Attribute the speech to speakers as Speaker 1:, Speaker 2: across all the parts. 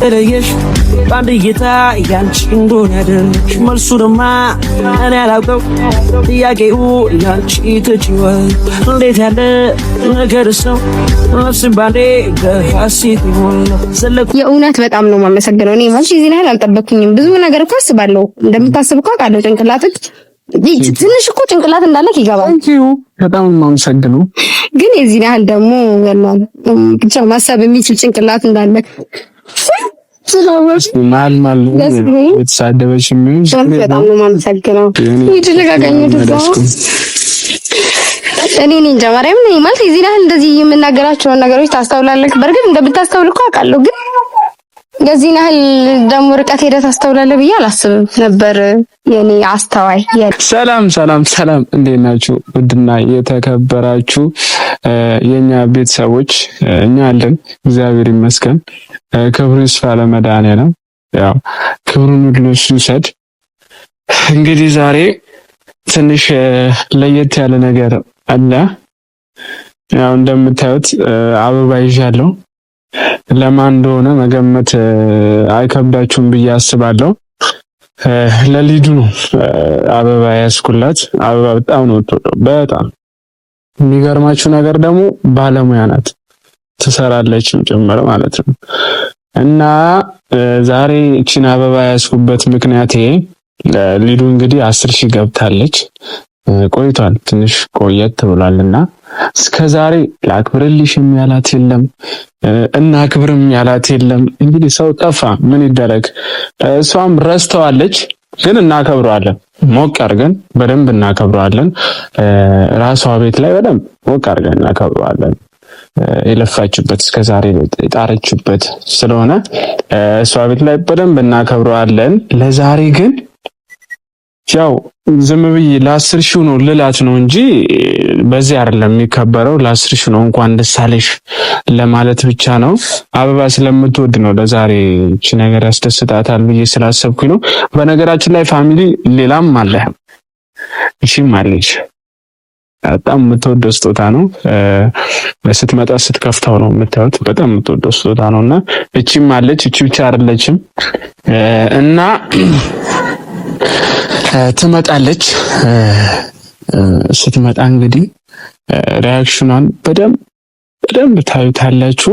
Speaker 1: ተለየሽ ባንድ እይታ ያንቺ እንደሆነ ያደረግሽ መልሱንማ እኔ አላውቀው ጥያቄው ያንቺ ትችዋል እንዴት ያለ ነገር ሰው ነፍስን ባንዴ በሐሴት ይሞላል ዘለቁ
Speaker 2: የእውነት በጣም ነው የማመሰግነው። እኔ ማለት እዚህ ላይ አልጠበቅኩኝም። ብዙ ነገር እኮ አስባለሁ እንደምታስብ እኮ አውቃለሁ። ጭንቅላትህ ትንሽ እኮ ጭንቅላት እንዳለክ ይገባል።
Speaker 3: በጣም የማመሰግነው
Speaker 2: ግን የዚህ ያህል ደግሞ ያለው ብቻ ማሰብ የሚችል ጭንቅላት እንዳለክ
Speaker 3: ማል የተሳደበች
Speaker 2: በጣም ነው የማመሰግነው። ይድልጋጋኝ ደስ እኔ እንጃ ማርያም ነኝ ማለት እዚህ ላይ እንደዚህ የምናገራቸውን ነገሮች ታስተውላለህ። በርግጥ እንደምታስተውል እኮ አውቃለሁ። ግን የዚህ ያህል ደግሞ ርቀት ሄደህ ታስተውላለህ ብዬ አላስብም ነበር። የኔ አስተዋይ
Speaker 3: ሰላም እንዴት ናችሁ? ውድና የተከበራችሁ የኛ ቤተሰቦች እኛ አለን እግዚአብሔር ይመስገን። ክብሩ ይስፋ ለመድኃኒዓለም። ያው ክብሩን ሁሉ እሱ ይውሰድ። እንግዲህ ዛሬ ትንሽ ለየት ያለ ነገር አለ። ያው እንደምታዩት አበባ ይዣለሁ። ለማን እንደሆነ መገመት አይከብዳችሁም ብዬ አስባለሁ። ለሊዱ ነው አበባ ያስኩላት። አበባ በጣም ነው የምትወደው። በጣም የሚገርማችሁ ነገር ደግሞ ባለሙያ ናት፣ ትሰራለችም ጭምር ማለት ነው። እና ዛሬ እቺን አበባ ያስኩበት ምክንያት ሊዱ እንግዲህ 10,000 ገብታለች። ቆይቷል፣ ትንሽ ቆየት ብሏልና እስከዛሬ ላክብርልሽም ያላት የለም እና ክብርም ያላት የለም። እንግዲህ ሰው ጠፋ፣ ምን ይደረግ። እሷም ረስተዋለች፣ ግን እናከብረዋለን። ሞቅ አድርገን በደንብ እናከብረዋለን። ራሷ ቤት ላይ በደንብ ሞቅ አድርገን እናከብረዋለን። የለፋችበት እስከዛሬ የጣረችበት ስለሆነ እሷ ቤት ላይ በደንብ እናከብረዋለን። ለዛሬ ግን ያው ዝም ብዬ ለ10,000 ነው ልላት ነው እንጂ በዚህ አይደለም የሚከበረው። ለ10,000 ነው እንኳን ደስ አለሽ ለማለት ብቻ ነው። አበባ ስለምትወድ ነው ለዛሬ እቺ ነገር ያስደስታታል ብዬ ስላሰብኩኝ ነው። በነገራችን ላይ ፋሚሊ ሌላም አለ፣ እሺም አለች። በጣም የምትወደው ስጦታ ነው። ስትመጣ ስትከፍተው ነው የምታዩት። በጣም የምትወደው ስጦታ ነውና እቺም አለች። እቺ ብቻ አይደለችም እና ትመጣለች። ስትመጣ እንግዲህ ሪአክሽኗን በደንብ ታዩታላችሁ።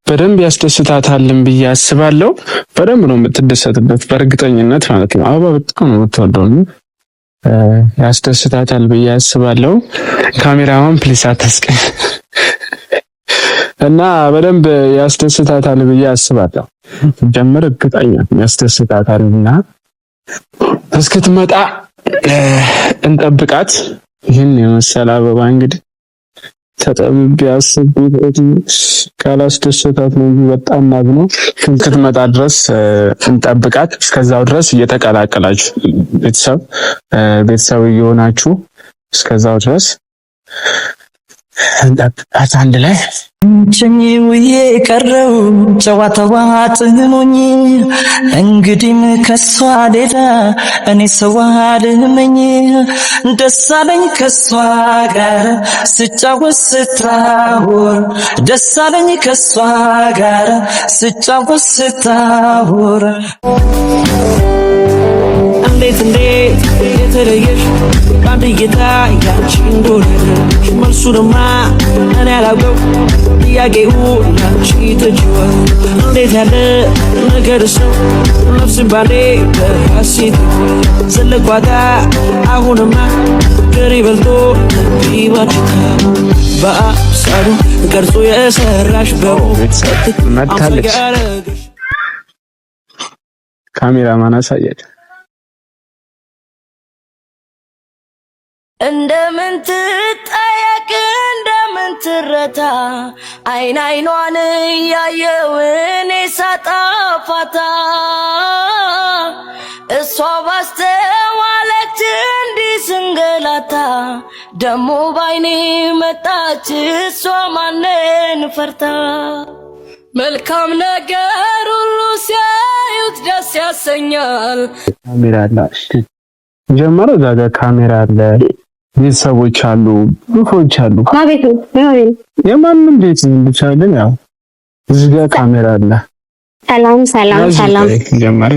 Speaker 3: በደንብ ያስደስታታልን ብዬ አስባለሁ። በደንብ ነው የምትደሰትበት በእርግጠኝነት ማለት ነው። አበባ በጣም ነው የምትወደው፣ ያስደስታታል ብዬ አስባለሁ። ካሜራማን ፕሊስ አታስቀኝ እና በደንብ ያስደስታታል ብዬ አስባለሁ። ጀምር እርግጠኛ ያስደስታታልና እስክትመጣ እንጠብቃት። ይህን የመሰለ አበባ እንግዲህ ተጠብቤ አስቤበት ካላስደሰታት ነው በጣም ማግኖ እስክትመጣ ድረስ እንጠብቃት። እስከዛው ድረስ እየተቀላቀላችሁ ቤተሰብ እየሆናችሁ እስከዛው ድረስ እንጠብቃት አንድ ላይ
Speaker 1: ቸኝውዬ ቀረው ጨዋታዋ ጥሞኝ እንግዲህም ከሷ ሌላ እኔ ሰው አልመኝ ደሳለኝ ከሷ ጋር ስጫወት ስታወር ደሳለኝ ከሷ ጋር ስጫወት ስታወር እንዴት የተለየሽ ባንድ እይታ ያንቺ እንደሆነ መልሱንማ እኔ አላውቀው ጥያቄው ያንቺ ትችዋል እንዴት ያለ ነገር ሰው ነፍስን ባንዴ በሐሴት ዘለቋታ አሁንማ ገሪ በልቶ ቢባችታ በአሳዱ ቀርጾ የሰራሽ በቤተሰብ
Speaker 3: መታለች። ካሜራማን አሳያት።
Speaker 4: እንደምን ትጠየቅ እንደምን ትረታ አይን አይኗን ያየው እኔ ሳጣፋታ እሷ ባስተዋለች እንዲህ ስንገላታ ደሞ ባይኔ መጣች እሷ ማንን ፈርታ መልካም ነገር ሁሉ ሲያዩት ደስ ያሰኛል።
Speaker 3: ካሜራ አለ ጀመረ ዛጋ ካሜራ አለ ቤተሰቦች አሉ ሩፎች አሉ
Speaker 2: ማቤቱ የማንም
Speaker 3: ቤት ብቻ ግን ያው እዚህ ጋር ካሜራ አለ
Speaker 2: ሰላም
Speaker 3: ጀመረ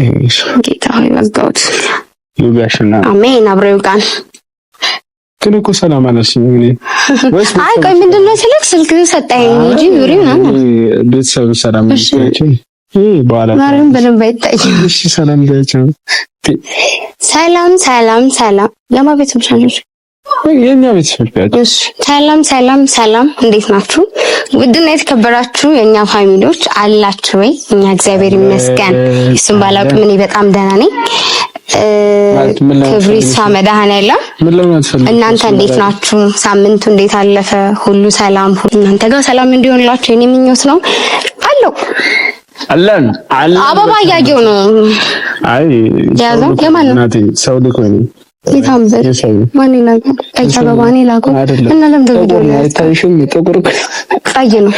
Speaker 2: ጌታ ሆይ ወጋውት
Speaker 3: ይጋሽና
Speaker 2: አሜን አብረው ቃል
Speaker 3: ግን እኮ ሰላም አለሽኝ እንግዲህ ወይስ
Speaker 2: አይ ቆይ ምንድነው ስልክ ሰጣኝ እንጂ ዩሪ ምናምን
Speaker 3: ቤተሰብ ሰላም ነች በኋላ
Speaker 2: ማርያም በደንብ አይታይም
Speaker 3: እሺ ሰላም ያቸው
Speaker 2: ሰላም ለማ ቤተሰብ ቻለሽ
Speaker 3: የኛ ቤተሰብ ያቸው
Speaker 2: እሺ ሰላም እንዴት ናችሁ ውድና የተከበራችሁ የኛ ፋሚሊዎች አላችሁ ወይ እኛ እግዚአብሔር ይመስገን እሱም ባላውቅም እኔ በጣም ደህና ነኝ ክብሪሳ መድኃኔዓለም እናንተ እንዴት ናችሁ ሳምንቱ እንዴት አለፈ ሁሉ ሰላም እናንተ ጋር ሰላም እንዲሆንላችሁ የኔ ምኞት ነው አለን አበባ ያየው ነው አይ ያዘው የማን ነው
Speaker 3: ሰው ልኮ ነው
Speaker 2: ይታምበል ማን ይላል አበባኔ ላቆ እና ለምን ደውሎ
Speaker 3: አይታይሽም ጥቁር
Speaker 2: ቀይ ነው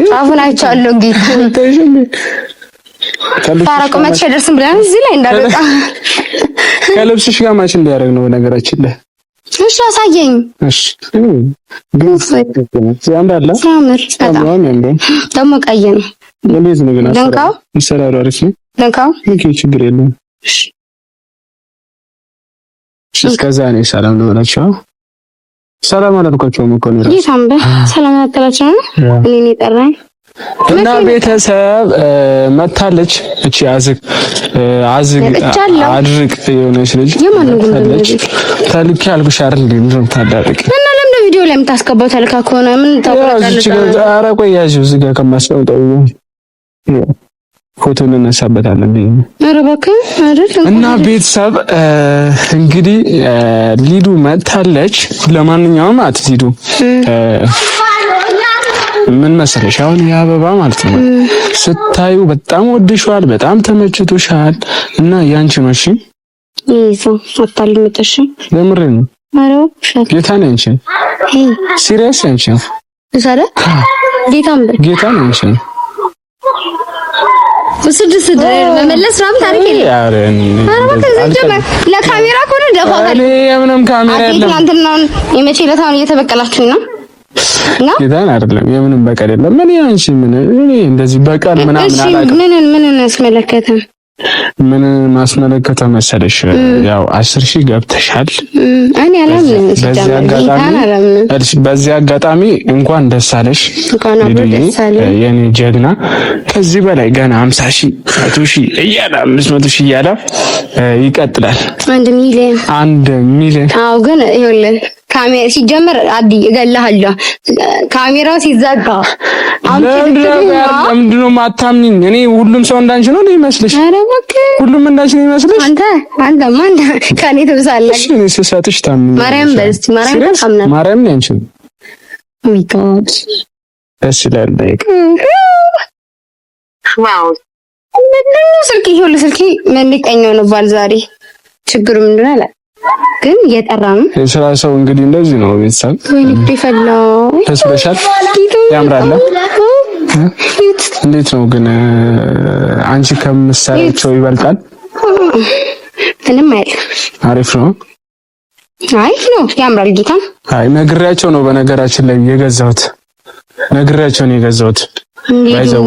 Speaker 2: ጫፉን አይቻለሁ ጌታ
Speaker 3: አይታይሽም
Speaker 2: ታረቁ መቼ ደርስም ብለን እዚህ ላይ እንዳልወጣ
Speaker 3: ከልብስሽ ጋር ማች እንዲያደርግ ነው ነገራችን ላይ
Speaker 2: እሺ አሳየኝ
Speaker 3: እሺ ያምራል
Speaker 2: ያምር ደግሞ ቀይ ነው
Speaker 3: እንዴት ነው ግን
Speaker 2: ደንካው
Speaker 3: ይሰራሩ አሪፍ ነው
Speaker 2: ደንካው
Speaker 3: ኦኬ ችግር የለም እስከዛ ነው ሰላም ነው ናቸው ሰላም አላልኳቸውም እኮ ነው
Speaker 2: ይታምበ ሰላም አላልኳቸውም እኔ ጠራኝ
Speaker 3: እና ቤተሰብ መታለች እቺ አዝግ አድርቅ የሆነች ልጅ መታለች ታልኪ አልኩሽ አይደል እንደም ታዳርቅ
Speaker 2: እና ለምን ቪዲዮ ላይ የምታስገባው ታልካ ከሆነ ምን ታቆጣለች
Speaker 3: ኧረ ቆይ ያዥው እዚህ ጋር ከማስቀምጠው ፎቶ እንነሳበታለን
Speaker 2: ኧረ እባክህ አይደል
Speaker 3: እና ቤተሰብ እንግዲህ ሊዱ መታለች ለማንኛውም አትሊዱ ምን መሰለሽ አሁን የአበባ ማለት ነው ስታዩ በጣም ወድሻል በጣም ተመችቶሻል እና ያንቺ ነው እሺ
Speaker 2: ይዞ አታልምጥሽ
Speaker 3: ለምሬ ነው
Speaker 2: አረው
Speaker 3: ጌታ ነው እንጂ ሲሪየስ እንጂ
Speaker 2: ዘረ ጌታ ነው እንጂ ስድስት መመለስ ምናምን ታሪክ የለም ለካሜራ ኮነ ደፋለ
Speaker 3: ምንም ካሜራ የለም
Speaker 2: አንተናን የመቼ ለታውን እየተበቀላችሁ ነው
Speaker 3: ጌታን አይደለም የምንም በቀል የለም ምን ያንቺ ምን እኔ እንደዚህ በቀል ምናምን አላውቅም
Speaker 2: ምን ያስመለከተ
Speaker 3: ምን ማስመለከተ መሰለሽ ያው 10,000 ገብተሻል
Speaker 2: እኔ አላምንም
Speaker 3: በዚህ አጋጣሚ እንኳን ደስ አለሽ የኔ ጀግና ከዚህ በላይ ገና 50,000 100,000 እያለ 500,000 እያለ ይቀጥላል 1 ሚሊዮን
Speaker 2: አዎ ግን ይኸውልህ ካሜራ ሲጀመር አዲ እገልሃለሁ ካሜራው ሲዘጋ
Speaker 3: ለምንድነው ማታምኝ እኔ ሁሉም ሰው እንዳንቺ ነው ይመስልሽ ሁሉም እንዳንቺ ነው ይመስልሽ
Speaker 2: አንተማ ከኔ ትብሳለህ
Speaker 3: እሺ እኔ ስሳትሽ ታምኝ
Speaker 2: ማርያም በስቲ ማርያም ታምና
Speaker 3: ማርያም ነኝ አንቺ
Speaker 2: ኦ ጋድ
Speaker 3: እሺ ላልደቅ
Speaker 2: ዋው ምንድነው ስልኬ ምን ሊቀኘው ነው ባል ዛሬ ችግሩ ምንድነው አለ ግን እየጠራ ነው
Speaker 3: የስራ ሰው እንግዲህ እንደዚህ ነው ቤተሰብ
Speaker 2: ወይኔ ይፈላው
Speaker 3: ተስበሻል ያምራል እንዴት ነው ግን አንቺ ከምትሰራቸው ይበልጣል
Speaker 2: ምንም አይደል
Speaker 3: አሪፍ ነው
Speaker 2: ያምራል ጌታ
Speaker 3: ነግሬያቸው ነው በነገራችን ላይ የገዛሁት ባይዘው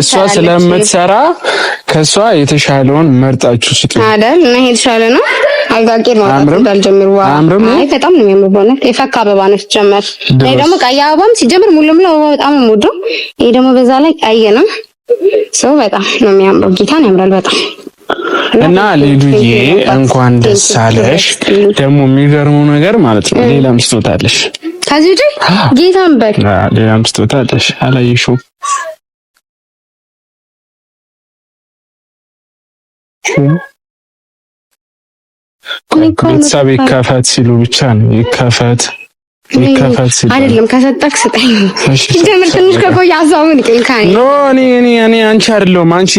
Speaker 3: እሷ ስለምትሰራ ከሷ የተሻለውን መርጣችሁ ስጡ
Speaker 2: አይደል እና የተሻለ ነው አጋቂር ነው እንዳልጀምሩ አይ በጣም ነው የሚያምረው ነው የፈካ አበባ ነው ሲጀመር ላይ ደግሞ ቀይ አበባም ሲጀመር ሙሉ በጣም ነው የምወደው ይሄ ደግሞ በዛ ላይ ቀይ ነው ሰው በጣም ነው የሚያምረው ጌታን ያምራል በጣም
Speaker 3: እና ሊዱዬ እንኳን ደስ አለሽ ደግሞ የሚገርመው ነገር ማለት ነው ሌላም ስጦታ አለሽ
Speaker 2: ከዚህ ውጪ ጌታን በል
Speaker 3: ሌላም ስጦታ አለሽ አላየሽው ቤተሰብ ይከፈት ሲሉ ብቻ ነው ይከፈት ሲሉ
Speaker 2: አይደለም ከሰጠክ ስጠኝ ጀምር ትንሽ ከቆየ አዛውን ይቀንካኝ
Speaker 3: ኖ እኔ አንቺ አይደለም አንቺ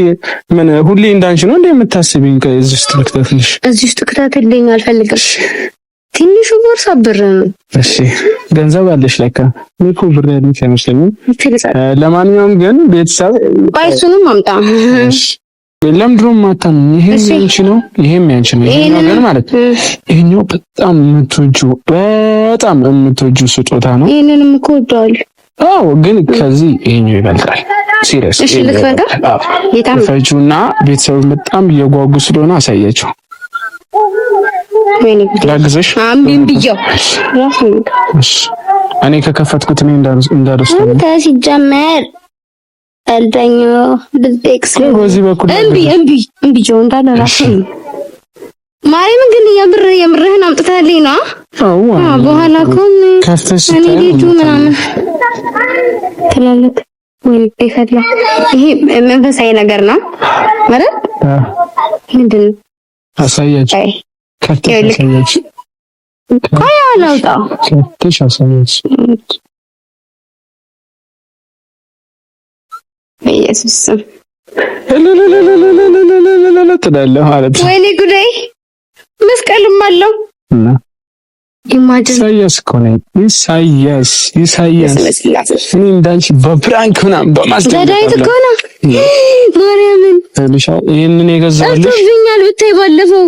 Speaker 3: ምን ሁሌ እንዳንቺ ነው እንዴ የምታስቢኝ እዚህ ውስጥ ልክተትልሽ
Speaker 2: እዚህ ውስጥ ልክተትልኝ አልፈልግም ትንሹ ቦርሳ ብር ነው
Speaker 3: እሺ ገንዘብ አለሽ ለካ ምንኩ ብር ያለሽ አይመስለኝም ለማንኛውም ግን ቤተሰብ
Speaker 2: ባይሱንም አምጣ
Speaker 3: ለምንድነው ማታን ይሄም ያንቺ ነው ይሄኛው ነገር ማለት ይሄኛው በጣም የምትወጂው ስጦታ ነው
Speaker 2: ይሄንንም እኮ ወደዋል
Speaker 3: አዎ ግን ከዚህ ይሄኛው ይበልጣል። ሲሪየስ
Speaker 2: እሺ ልትፈታ
Speaker 3: ፈጁና ቤተሰብ በጣም እየጓጉ ስለሆነ አሳያቸው።
Speaker 2: ወይኔ
Speaker 3: ላግዘሽ
Speaker 2: አምቢም ቢያው
Speaker 3: እኔ ከከፈትኩት እኔ እንዳደርሱ
Speaker 2: ሲጀመር አልተኛ ልትክስ
Speaker 3: በዚህ በኩል
Speaker 2: እምቢ ጆ እንዳለ ራሱ ማርያም ግን የምርህን አምጥተህልኝ ነው?
Speaker 3: አዎ
Speaker 2: በኋላ እኮ
Speaker 3: ከፍተሽ
Speaker 2: እኔ ልጁ ምናምን ትላለህ ወይ ይፈላ። ይሄ መንፈሳዊ ነገር ነው ማለት ምንድን ነው?
Speaker 3: አሳያችሁ ከፍተሽ አሳያችሁ
Speaker 2: ቆይ አላውጣው
Speaker 3: ከፍተሽ አሳያችሁ
Speaker 2: ኢየሱስ
Speaker 3: ትላለህ ማለት ነው።
Speaker 2: ወይኔ ጉዳይ መስቀልም አለው
Speaker 3: እና
Speaker 2: ኢማጂን
Speaker 3: ኢሳያስ እኮ ነው። ኢሳያስ እኔ እንዳንቺ በፕራንክ ምናምን
Speaker 2: በማስደንገጥ እኮ ነው። ማርያምን
Speaker 3: ይሄንን የገዛሁልሽ
Speaker 2: ብታይ ባለፈው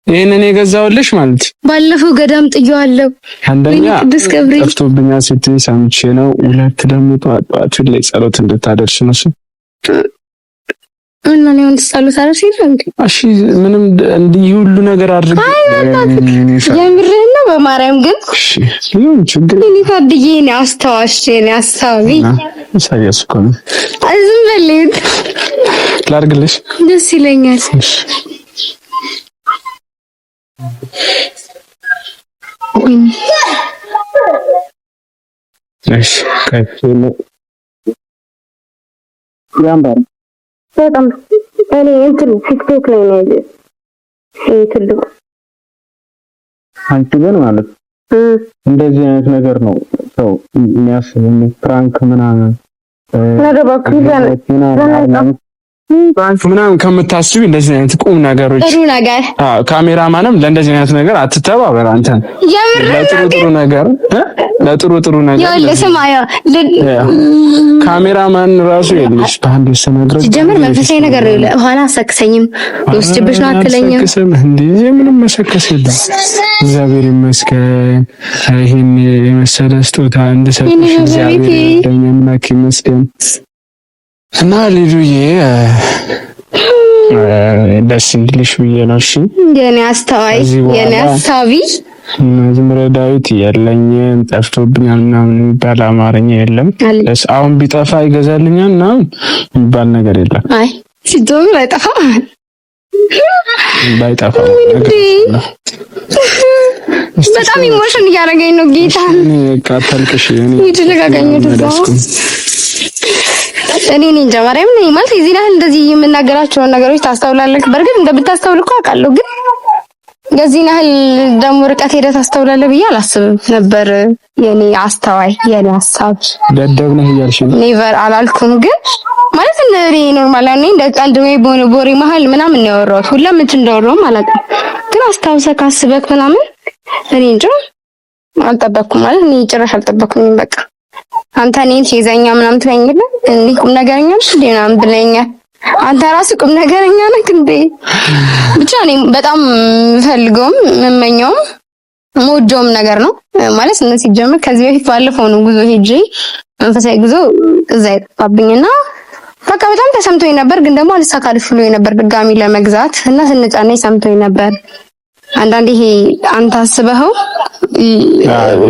Speaker 3: ይሄንን የገዛሁልሽ ማለት
Speaker 2: ባለፈው ገዳም ጥዬዋለሁ።
Speaker 3: አንደኛ
Speaker 2: ቅዱስ ገብርኤል
Speaker 3: ጠፍቶብኛል ስትይ ሰምቼ ነው። ሁለት ደግሞ ጠዋት ላይ ጸሎት እንድታደርሽ ነው እሱ
Speaker 2: እና ነው ጸሎት አደረሽ ይላል።
Speaker 3: እሺ ምንም እንዲህ ሁሉ ነገር አድርግ
Speaker 2: የምርህን ነው በማርያም ግን
Speaker 3: እሺ ይሁን ችግር
Speaker 2: እኔ ታድዬ ነው አስተዋሽ ነው አሳቢ
Speaker 3: ኢሳያስ እኮ ነው።
Speaker 2: ዝም በልኝ
Speaker 3: ላድርግልሽ
Speaker 2: ደስ ይለኛል።
Speaker 3: እሺ ካይፈለ ያምባር
Speaker 2: በጣም እኔ እንትን ቲክቶክ ላይ ነው ትልቁ
Speaker 3: አንቺ ግን ማለት እንደዚህ አይነት ነገር ነው ሰው የሚያስበው ፕራንክ ምናምን
Speaker 2: ነገር ባክህ
Speaker 3: ባንክ ምናምን ከምታስቢ እንደዚህ አይነት ቁም ነገሮች
Speaker 2: ጥሩ ነገር
Speaker 3: ካሜራማንም ለእንደዚህ አይነት ነገር አትተባበር። አንተ ለጥሩ ነገር
Speaker 2: ለስማያ
Speaker 3: ካሜራማን ራሱ የለሽ በአንድ ሰነግረው
Speaker 2: ጀምር መንፈሳዊ ነገር ኋላ አሰክሰኝም ወስጅብሽ ነው አትለኝም
Speaker 3: እንዴ? ምንም መሰከስ የለም። እግዚአብሔር ይመስገን ይሄን የመሰለ ስጦታ እንድሰጥሽ እግዚአብሔር እንደኛምናክ ይመስገን። እና ልጁዬ ደስ እንድልሽ ብዬ ነው። እሺ
Speaker 2: የኔ አስተዋይ የኔ አሳቢ
Speaker 3: መዝሙረ ዳዊት የለኝም ጠፍቶብኛል ምናምን የሚባል አማርኛ የለም። አሁን ቢጠፋ ይገዛልኛል ምናምን የሚባል ነገር የለም።
Speaker 2: አይ ሲዶም
Speaker 3: ባይጠፋ
Speaker 2: በጣም ኢሞሽን እያደረገኝ ነው ጌታ።
Speaker 3: እኔ ካታልቅሽ እኔ
Speaker 2: ይድልጋገኝ ደስ እኔ እንጃ ማርያም ነኝ ማለት እዚህ ላይ እንደዚህ የምናገራቸውን ነገሮች ታስተውላለህ። በርግጥ እንደምታስተውል እኮ አውቃለሁ፣ ግን የዚህ ያህል ደግሞ ርቀት ሄደህ ታስተውላለህ ብዬ አላስብም ነበር። የኔ አስተዋይ የኔ ሐሳብ
Speaker 3: ደደብ ነህ እያልሽ ነው?
Speaker 2: ኔቨር አላልኩም፣ ግን ማለት እኔ ኖርማል ነኝ እንደ ቀልድ ወይ ቦሬ መሀል ምናምን ነው ያወራሁት። ሁሉም ምን እንደወራሁም አላውቅም፣ ግን አስታውሰህ ካስበክ ምናምን እኔ እንጃ አልጠበቅኩም። ማለት እኔ ጭራሽ አልጠበቅኩም። በቃ አንተ እኔን ሲይዘኛ ምናምን ትለኛለህ እንዴ? ቁም ነገረኛ ነሽ እንዴ ምናምን ብለኛል። አንተ ራስህ ቁም ነገረኛ ነህ እንዴ? ብቻ እኔ በጣም ፈልገውም መመኘውም ሞጆም ነገር ነው ማለት እነዚህ ሲጀምር ከዚህ በፊት ባለፈው ነው ጉዞ ሄጄ መንፈሳዊ ጉዞ እዛ የጠፋብኝና በቃ በጣም ተሰምቶኝ ነበር። ግን ደግሞ አልሳካልሽ ብሎኝ ነበር ድጋሚ ለመግዛት እና ስንጫነኝ ሰምቶኝ ነበር። አንዳንዴ ይሄ አንተ አስበኸው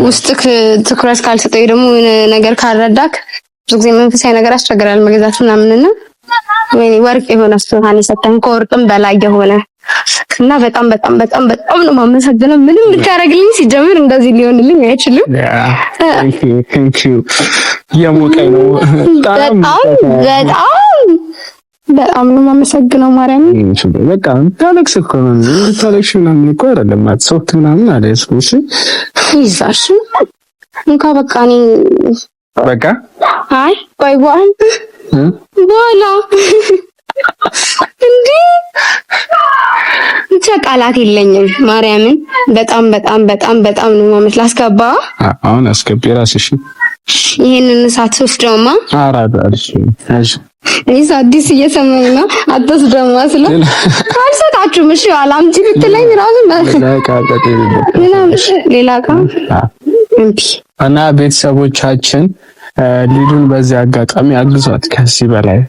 Speaker 2: ውስጥክ ትኩረት ካልሰጠው ደግሞ ነገር ካልረዳክ ብዙ ጊዜ መንፈሳዊ ነገር አስቸግራል መግዛት ምናምንና ወይኔ ወርቅ የሆነ ስጦታን የሰጠን ከወርቅም በላይ የሆነ እና በጣም በጣም በጣም በጣም ነው የማመሰግነው። ምንም ብታረግልኝ ሲጀምር እንደዚህ ሊሆንልኝ አይችልም።
Speaker 3: ቴንክ ዩ የሞቀኝ ነው
Speaker 2: በጣም ነው የማመሰግነው ማርያም።
Speaker 3: በቃ ታለቅስ እኮ ነው ታለቅሽ ምናምን እኮ አይደለም አትሶክ ምናምን አለሽ። እሺ
Speaker 2: ይዛሽ እንካ በቃ እኔ
Speaker 3: በቃ
Speaker 2: አይ ቆይ በኋላ እንዴ ብቻ ቃላት የለኝም ማርያምን። በጣም በጣም በጣም በጣም ነው ማለት ላስገባ።
Speaker 3: አሁን አስገቢ ራስሽ
Speaker 2: ይሄንን ሳትወስደውማ
Speaker 3: አራዳልሽ እሺ
Speaker 2: እኔስ አዲስ እየሰማኝ ነው። አትወስደውማ ስለ ካልሰጣችሁም እሺ አላምጪ ብትለኝ ራሱ ሌላ ዕቃ
Speaker 3: እና ቤተሰቦቻችን ሊዱን በዚህ አጋጣሚ አግዟት ከዚህ በላይ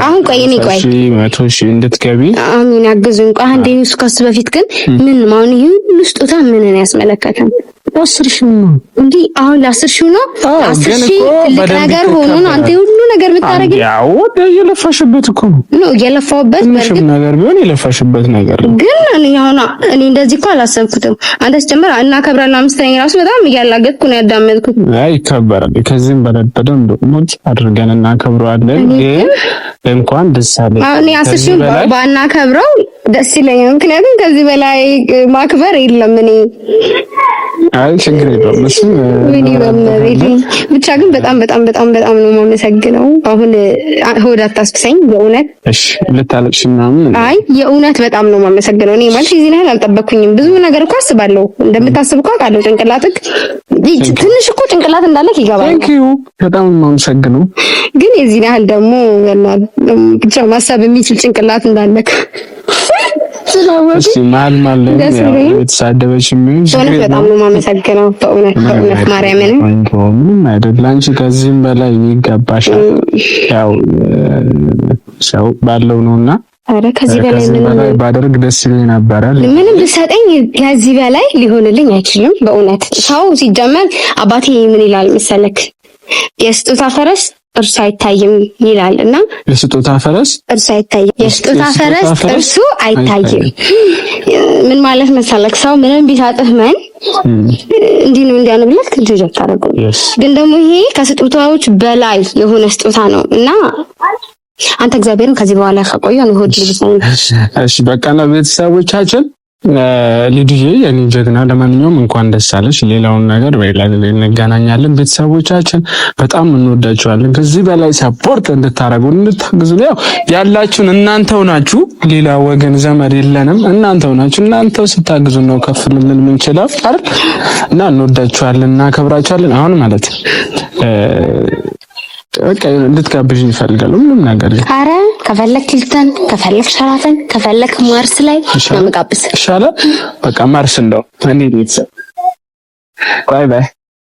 Speaker 2: አሁን ቆይ
Speaker 3: 100,000 እንድትገቢ
Speaker 2: አሚን አግዙኝ። ቆይ አንዴ እሱ ከሱ በፊት ግን ምን ማን ይሁን ስጦታ ምንን ያስመለከተን
Speaker 3: 10,000 ነው
Speaker 2: እንዴ? አሁን 10,000 ነው 10,000 ትልቅ ነገር ሆኖ ነው አንተ ሁሉ ነገር የምታረጊ?
Speaker 3: ያው የለፋሽበት እኮ ነው የለፋውበት ነገር ቢሆን የለፋሽበት ነገር
Speaker 2: ግን እኔ እንደዚህ እኮ አላሰብኩትም። አንተ ጀመር እናከብራለን 5ኛ ራሱ በጣም እያላገጥኩ ነው ያዳመጥኩት።
Speaker 3: አይ ይከበራል። ከዚህም በላይ በደንብ ሞጭ አድርገን እናከብረዋለን። እንኳን ደስ አለ።
Speaker 2: እኔ 10,000 ባናከብረው ደስ ይለኛል። ምክንያቱም ከዚህ በላይ ማክበር የለም። እኔ
Speaker 3: አይ ችግር የለውም። እሱ
Speaker 2: ብቻ ግን በጣም ነው የማመሰግነው። አሁን ሆድ አታስብሰኝ በእውነት
Speaker 3: እሺ። ልታለቅሽ ምናምን?
Speaker 2: አይ የእውነት በጣም ነው የማመሰግነው። እኔ ማለት እዚህ ላይ አልጠበቅኩኝም። ብዙ ነገር እኮ አስባለሁ፣ እንደምታስብ እኮ አውቃለሁ። ጭንቅላትክ ትንሽ እኮ ጭንቅላት እንዳለክ ይገባል።
Speaker 3: ቴንክ ዩ በጣም ነው የማመሰግነው።
Speaker 2: ግን የዚህ ያህል ደግሞ ብቻ ማሰብ የሚችል ጭንቅላት እንዳለክ
Speaker 3: እሺ ማል የተሳደበች ምን
Speaker 2: በጣም ነው የማመሰግነው። በእውነት ማርያምን
Speaker 3: ምንም አይደል። አንቺ ከዚህም በላይ ይገባሻል። ያው ሰው ባለው ነውና
Speaker 2: አረ ከዚህ በላይ
Speaker 3: ባደርግ ደስ ይለኝ ነበር።
Speaker 2: ምንም ልሰጠኝ ከዚህ በላይ ሊሆንልኝ አይችልም። በእውነት ሰው ሲጀመር አባቴ ምን ይላል መሰለክ የስጦታ ፈረስ እርሱ አይታይም ይላል እና
Speaker 3: የስጦታ ፈረስ
Speaker 2: እርሱ አይታይም፣ የስጦታ ፈረስ እርሱ አይታይም። ምን ማለት መሰለክ ሰው ምንም ቢሳጥህ ማን እንዲህ ነው እንዲያ ነው ብለህ ትንሽ ታረጋው። ግን ደግሞ ይሄ ከስጦታዎች በላይ የሆነ ስጦታ ነው እና አንተ እግዚአብሔርን ከዚህ በኋላ ከቆየው ነው ሆድ ልጅ ነው።
Speaker 3: እሺ በቃ ነው ቤተሰቦቻችን ሊዱዬ የኔ ጀግና፣ ለማንኛውም እንኳን ደስ አለሽ። ሌላውን ነገር በሌላ እንገናኛለን። ቤተሰቦቻችን በጣም እንወዳችኋለን። ከዚህ በላይ ሰፖርት እንድታረጉ እንድታግዙ ያው ያላችሁን እናንተው ናችሁ። ሌላ ወገን ዘመድ የለንም። እናንተው ናችሁ። እናንተው ስታግዙ ነው ከፍ ልንል የምንችለው አይደል? እና እንወዳችኋለን፣ እናከብራችኋለን። አሁን ማለት በቃ እንድትጋብዥኝ ይፈልጋል ምንም ነገር።
Speaker 2: አረ ከፈለክ ኪልተን፣ ከፈለክ ሸራተን፣ ከፈለክ ማርስ ላይ ነው መጋብስ።
Speaker 3: ይሻላል በቃ ማርስ እንደው እኔ ቤተሰብ ባይ ባይ